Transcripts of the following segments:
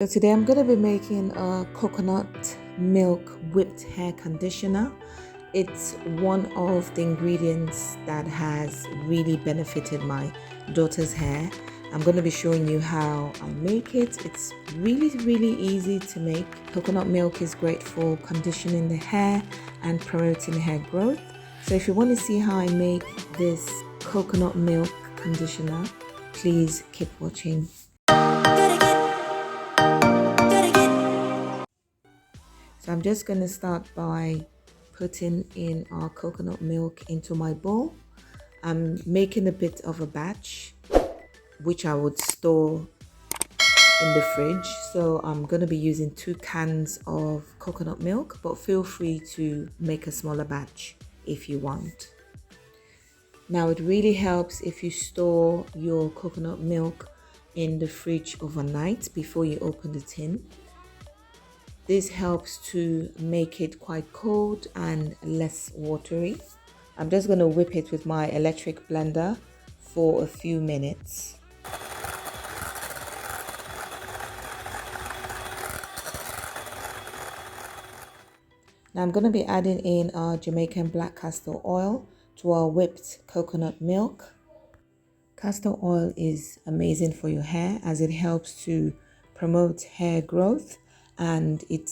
So today I'm going to be making a coconut milk whipped hair conditioner. It's one of the ingredients that has really benefited my daughter's hair. I'm going to be showing you how I make it. It's really easy to make. Coconut milk is great for conditioning the hair and promoting hair growth. So if you want to see how I make this coconut milk conditioner, please keep watching. So I'm just going to start by putting in our coconut milk into my bowl. I'm making a bit of a batch, which I would store in the fridge. So I'm going to be using 2 cans of coconut milk, but feel free to make a smaller batch if you want. Now it really helps if you store your coconut milk in the fridge overnight before you open the tin. This helps to make it quite cold and less watery. I'm just going to whip it with my electric blender for a few minutes. Now I'm going to be adding in our Jamaican black castor oil to our whipped coconut milk. Castor oil is amazing for your hair as it helps to promote hair growth and it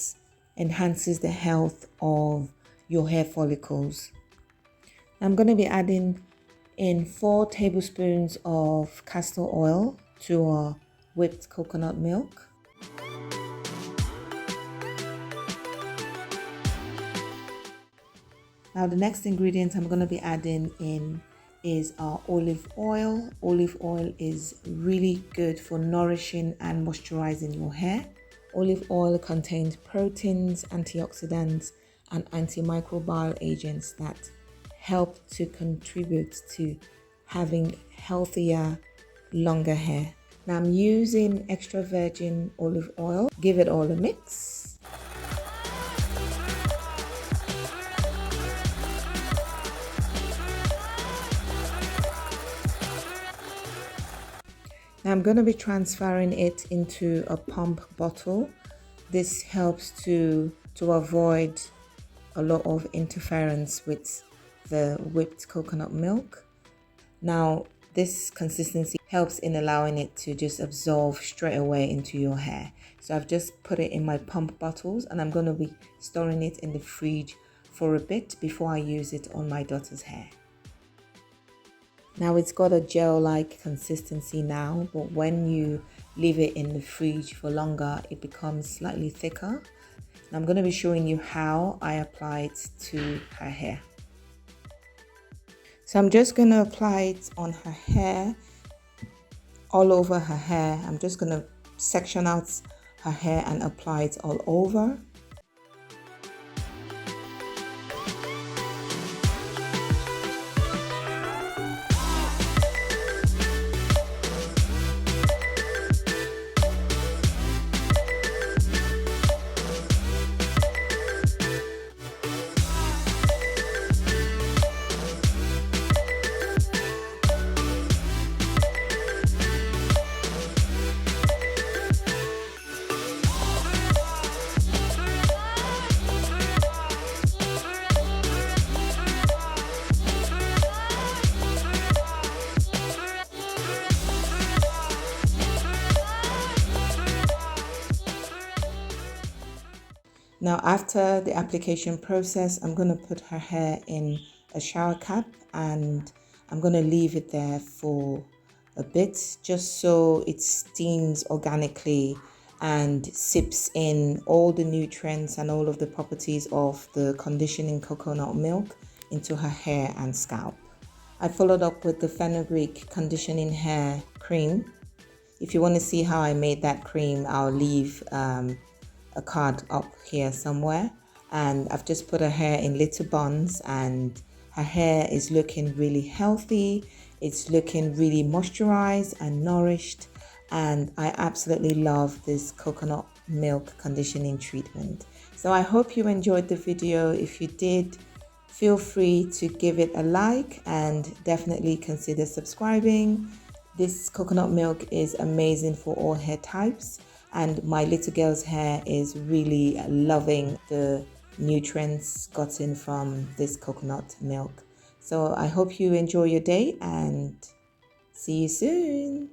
enhances the health of your hair follicles. I'm going to be adding in 4 tablespoons of castor oil to our whipped coconut milk. Now the next ingredient I'm going to be adding in is our olive oil. Olive oil is really good for nourishing and moisturizing your hair. Olive oil contains proteins, antioxidants, and antimicrobial agents that help to contribute to having healthier, longer hair. Now I'm using extra virgin olive oil. Give it all a mix. Now I'm going to be transferring it into a pump bottle. This helps to avoid a lot of interference with the whipped coconut milk. Now this consistency helps in allowing it to just absorb straight away into your hair. So I've just put it in my pump bottles and I'm going to be storing it in the fridge for a bit before I use it on my daughter's hair. Now it's got a gel-like consistency now, but when you leave it in the fridge for longer, it becomes slightly thicker. Now I'm going to be showing you how I apply it to her hair. So I'm just going to apply it on her hair, all over her hair. I'm just going to section out her hair and apply it all over. Now after the application process, I'm going to put her hair in a shower cap and I'm going to leave it there for a bit just so it steams organically and sips in all the nutrients and all of the properties of the conditioning coconut milk into her hair and scalp. I followed up with the fenugreek conditioning hair cream. If you want to see how I made that cream, I'll leave a card up here somewhere. And I've just put her hair in little buns and her hair is looking really healthy. It's looking really moisturized and nourished. And I absolutely love this coconut milk conditioning treatment. So I hope you enjoyed the video. If you did, feel free to give it a like and definitely consider subscribing. This coconut milk is amazing for all hair types And my little girl's hair is really loving the nutrients gotten from this coconut milk. So I hope you enjoy your day and see you soon.